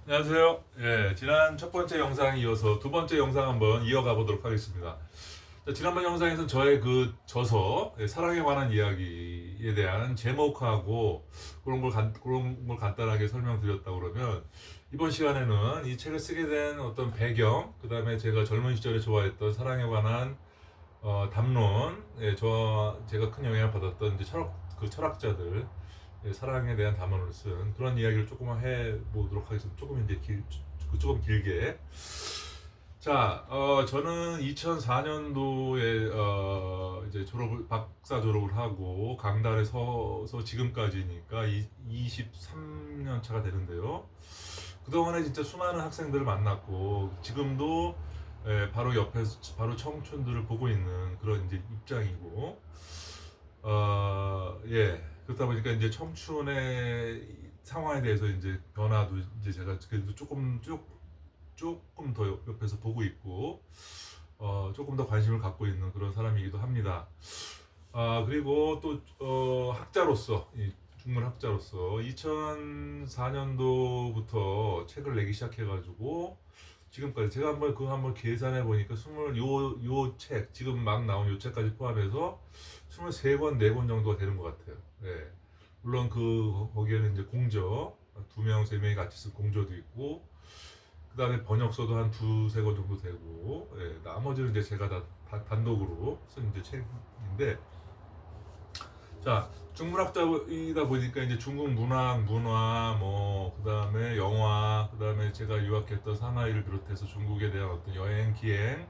안녕하세요. 예, 지난 첫 번째 영상에 이어서 두 번째 영상 한번 이어가 보도록 하겠습니다. 자, 지난번 영상에서는 저의 그 저서 사랑에 관한 이야기에 대한 제목하고 그런 걸 간단하게 설명드렸다고 그러면 이번 시간에는 이 책을 쓰게 된 어떤 배경, 그 다음에 제가 젊은 시절에 좋아했던 사랑에 관한 담론, 제가 큰 영향을 받았던 이제 철학자들, 사랑에 대한 담론을 쓴 그런 이야기를 조금만 해보도록 하겠습니다. 조금 길게. 자, 저는 2004년도에 이제 박사 졸업을 하고 강단에 서서 지금까지니까 23년 차가 되는데요. 그동안에 진짜 수많은 학생들을 만났고 지금도 바로 옆에서 바로 청춘들을 보고 있는 그런 이제 입장이고, 예. 그렇다 보니까 이제 청춘의 상황에 대해서 이제 변화도 이제 제가 그래도 조금 더 옆에서 보고 있고, 조금 더 관심을 갖고 있는 그런 사람이기도 합니다. 그리고 또, 학자로서, 중문 학자로서 2004년도부터 책을 내기 시작해가지고, 지금까지 제가 한번 계산해 보니까 요 책, 지금 막 나온 요 책까지 포함해서 23권, 4권 정도가 되는 것 같아요. 예. 물론 거기에는 이제 공저, 2명, 3명이 같이 쓴 공저도 있고, 그 다음에 번역서도 한 두세 권 정도 되고, 예. 나머지는 이제 제가 단독으로 쓴 이제 책인데, 자, 중문학자이다 보니까 이제 중국 문화, 뭐, 그 다음에 영화, 그 다음에 제가 유학했던 사나이를 비롯해서 중국에 대한 어떤 여행, 기행,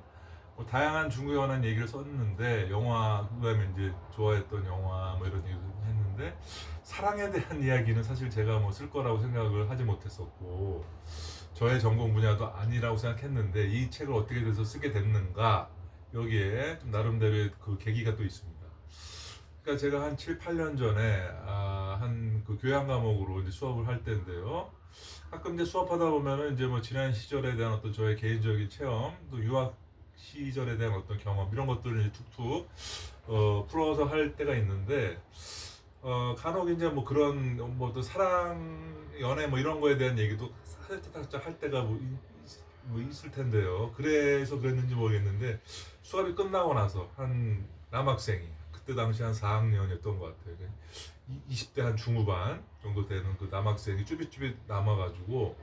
뭐 다양한 중국에 관한 얘기를 썼는데, 영화, 그 다음에 이제 좋아했던 영화, 뭐 이런 얘기도 했는데, 사랑에 대한 이야기는 사실 제가 뭐 쓸 거라고 생각을 하지 못했었고, 저의 전공 분야도 아니라고 생각했는데, 이 책을 어떻게 돼서 쓰게 됐는가, 여기에 좀 나름대로의 그 계기가 또 있습니다. 그러니까 제가 한 7, 8년 전에 한 그 교양 과목으로 이제 수업을 할 때인데요. 가끔 이제 수업하다 보면은 이제 뭐 지난 시절에 대한 어떤 저의 개인적인 체험, 또 유학 시절에 대한 어떤 경험 이런 것들을 이제 툭툭 풀어서 할 때가 있는데, 간혹 이제 뭐 그런 뭐 또 사랑, 연애 뭐 이런 거에 대한 얘기도 살짝 할 때가 뭐 있을 텐데요. 그래서 그랬는지 모르겠는데 수업이 끝나고 나서 한 남학생이 그때 당시 한 4학년이었던 것 같아요. 20대 한 중후반 정도 되는 그 남학생이 쭈빗쭈빗 남아가지고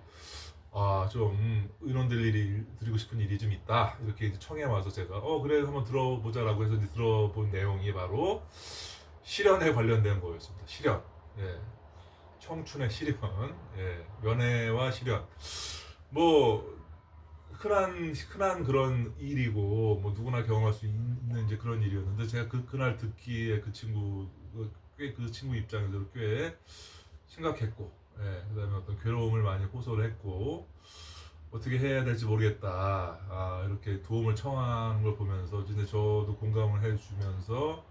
좀 드리고 싶은 일이 좀 있다 이렇게 이제 청해 와서 제가 그래 한번 들어보자라고 해서 이제 들어본 내용이 바로 실연에 관련된 거였습니다. 실연, 예, 청춘의 실연, 예, 연애와 실연. 뭐 흔한 그런 일이고 뭐 누구나 경험할 수 있는 이제 그런 일이었는데 제가 그날 듣기에 그 친구 입장에서 꽤 심각했고, 예, 그다음에 어떤 괴로움을 많이 호소를 했고 어떻게 해야 될지 모르겠다. 이렇게 도움을 청하는 걸 보면서 이제 저도 공감을 해주면서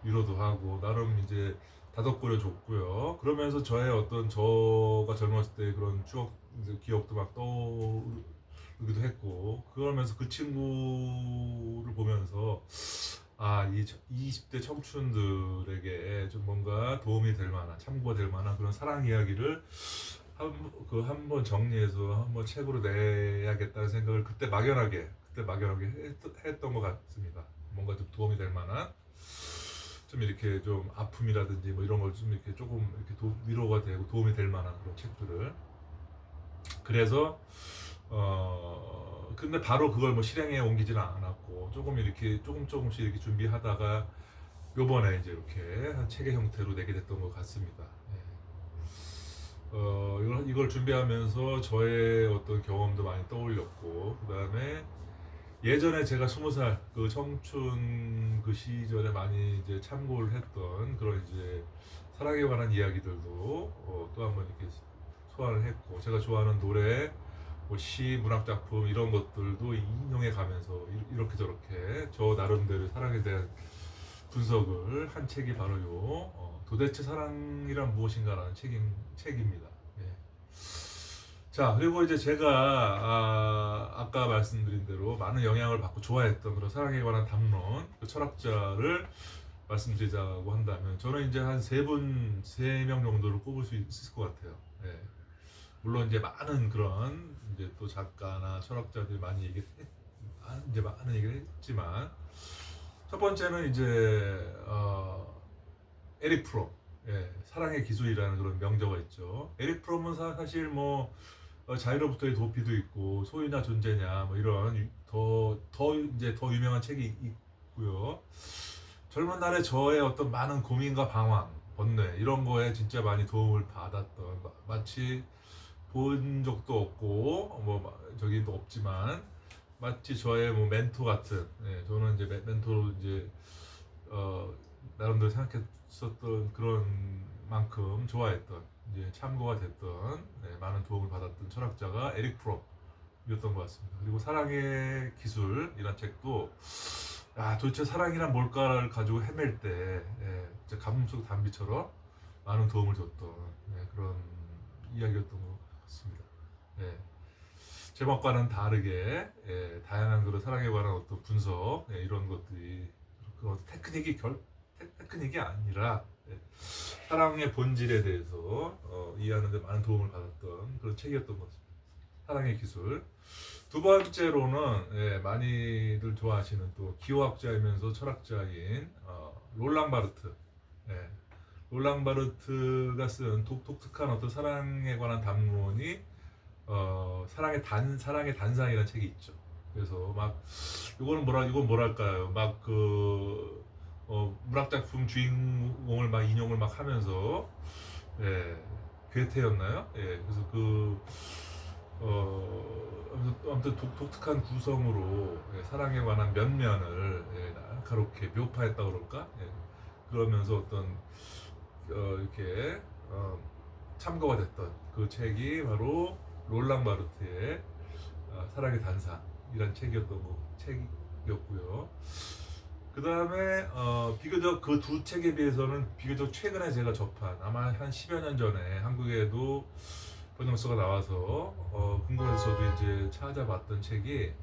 위로도 하고 나름 이제 다독거려 줬고요. 그러면서 저의 어떤 저가 젊었을 때 그런 기억도 막 떠오르기도 했고, 그러면서 그 친구를 보면서 이 20대 청춘들에게 좀 뭔가 도움이 될 만한, 참고가 될 만한 그런 사랑 이야기를 한번 정리해서 한번 책으로 내야겠다는 생각을 그때 막연하게 했던 것 같습니다. 뭔가 좀 도움이 될 만한, 좀 이렇게 좀 아픔이라든지 뭐 이런 걸 좀 이렇게 조금 이렇게 위로가 되고 도움이 될 만한 그런 책들을. 그래서 근데 바로 그걸 뭐 실행에 옮기지는 않았고 조금 이렇게 조금씩 이렇게 준비하다가 요번에 이제 이렇게 한 책의 형태로 내게 됐던 것 같습니다. 예. 이걸 준비하면서 저의 어떤 경험도 많이 떠올렸고, 그 다음에 예전에 제가 20살 그 청춘 그 시절에 많이 이제 참고를 했던 그런 이제 사랑에 관한 이야기들도 또 한번 이렇게 소환을 했고, 제가 좋아하는 노래, 뭐 시, 문학 작품 이런 것들도 인용해 가면서 이렇게 저렇게 저 나름대로 사랑에 대한 분석을 한 책이 바로 도대체 사랑이란 무엇인가라는 책입니다. 예. 자, 그리고 이제 제가 아까 말씀드린 대로 많은 영향을 받고 좋아했던 그런 사랑에 관한 담론, 그 철학자를 말씀드리자고 한다면 저는 이제 한 세 명 정도를 꼽을 수 있을 것 같아요. 예. 물론 이제 많은 그런 이제 또 작가나 철학자들이 이제 많은 얘기를 했지만 첫 번째는 이제 에릭 프롬, 사랑의 기술이라는 그런 명저가 있죠. 에릭 프롬은 사실 뭐 자유로부터의 도피도 있고 소유냐 존재냐 뭐 이런 더 유명한 책이 있고요. 젊은 날에 저의 어떤 많은 고민과 방황, 번뇌 이런 거에 진짜 많이 도움을 받았던 마치 본 적도 없고 저기도 없지만 마치 저의 뭐 멘토 같은 저는 이제 멘토로 이제 나름대로 생각했었던 그런 만큼 좋아했던 이제 참고가 됐던 많은 도움을 받았던 철학자가 에릭 프롬이었던 것 같습니다. 그리고 사랑의 기술이란 책도 도대체 사랑이란 뭘까를 가지고 헤맬 때 진짜 가뭄 속 단비처럼 많은 도움을 줬던 그런 이야기였던 것 같습니다. 제목과는 다르게 다양한 그런 사랑에 관한 어떤 분석 이런 것들이 그 테크닉이 아니라 사랑의 본질에 대해서 이해하는 데 많은 도움을 받았던 그런 책이었던 것 같습니다. 사랑의 기술. 두 번째로는 많이들 좋아하시는 또 기호학자이면서 철학자인 롤랑 바르트. 롤랑 바르트가 쓴 독특한 어떤 사랑에 관한 담론이 사랑의 단상이라는 책이 있죠. 그래서 막 이건 뭐랄까요? 막 문학작품 주인공을 막 인용을 막 하면서 괴테였나요? 그래서 아무튼 독특한 구성으로 사랑에 관한 면면을 날카롭게 묘파했다 그럴까? 그러면서 어떤 이렇게 참고가 됐던 그 책이 바로 롤랑 바르트의 사랑의 단상이란 책이었고요. 그 다음에 비교적 그 두 책에 비해서는 비교적 최근에 제가 접한 아마 한 10여 년 전에 한국에도 번역서가 나와서 궁금해서 저도 이제 찾아봤던 책이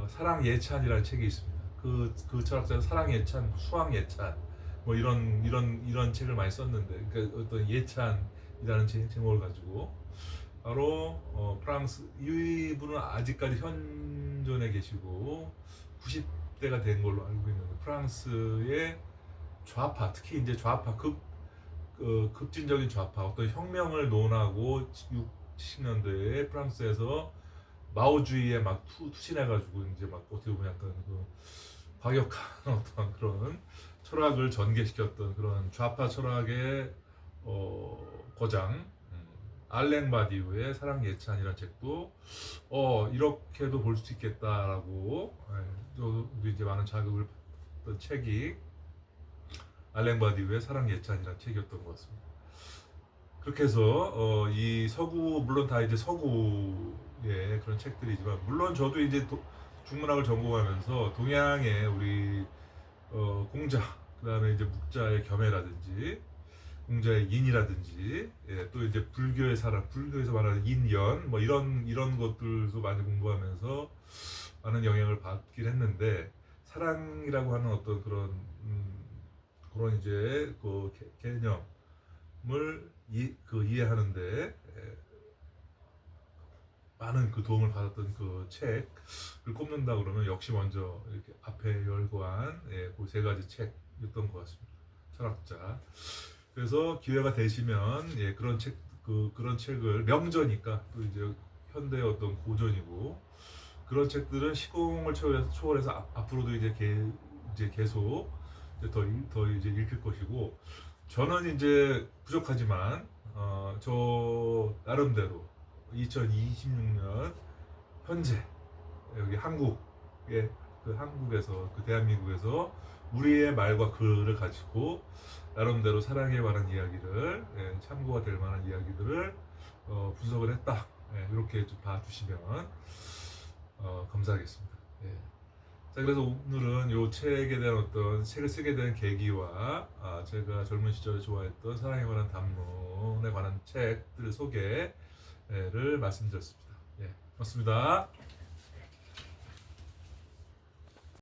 사랑 예찬이라는 책이 있습니다. 그 철학자는 사랑 예찬, 수학 예찬 뭐 이런 책을 많이 썼는데 그러니까 어떤 예찬이라는 제목을 가지고 바로 프랑스 이분은 아직까지 현존해 계시고 90대가 된 걸로 알고 있는데 프랑스의 좌파 특히 이제 좌파 급진적인 좌파 어떤 혁명을 논하고 60년대에 프랑스에서 마오주의에 막 투신해가지고 이제 막 어떻게 보면 약간 그 과격한 어떤 그런 철학을 전개시켰던 그런 좌파 철학의 거장 알랭 바디우의 사랑 예찬이라는 책도 이렇게도 볼 수 있겠다라고 저도 이제 많은 자극을 받던 책이 알랭 바디우의 사랑 예찬이라는 책이었던 것 같습니다. 그렇게 해서 이 서구 물론 다 이제 서구의 그런 책들이지만 물론 저도 이제 중문학을 전공하면서 동양의 우리 공자 그다음에 이제 묵자의 겸해라든지 공자의 인이라든지 또 이제 불교의 사랑 불교에서 말하는 인연 뭐 이런 것들도 많이 공부하면서 많은 영향을 받긴 했는데 사랑이라고 하는 어떤 그런 이제 그 개념을 이해하는데 많은 그 도움을 받았던 그 책을 꼽는다 그러면 역시 먼저 이렇게 앞에 열거한 그 세 가지 책이었던 것 같습니다. 철학자. 그래서 기회가 되시면 그런 책을 명저니까 또 이제 현대의 어떤 고전이고 그런 책들은 시공을 초월해서 앞으로도 이제 계속 더 이제 읽힐 것이고 저는 이제 부족하지만 저 나름대로 2026년 현재 여기 한국에서 대한민국에서 우리의 말과 글을 가지고 나름대로 사랑에 관한 이야기를 참고가 될 만한 이야기들을 분석을 했다. 이렇게 좀 봐주시면 감사하겠습니다. 자, 그래서 오늘은 이 책에 대한 어떤 책을 쓰게 된 계기와 제가 젊은 시절에 좋아했던 사랑에 관한 담론에 관한 책들 소개를 말씀드렸습니다. 고맙습니다.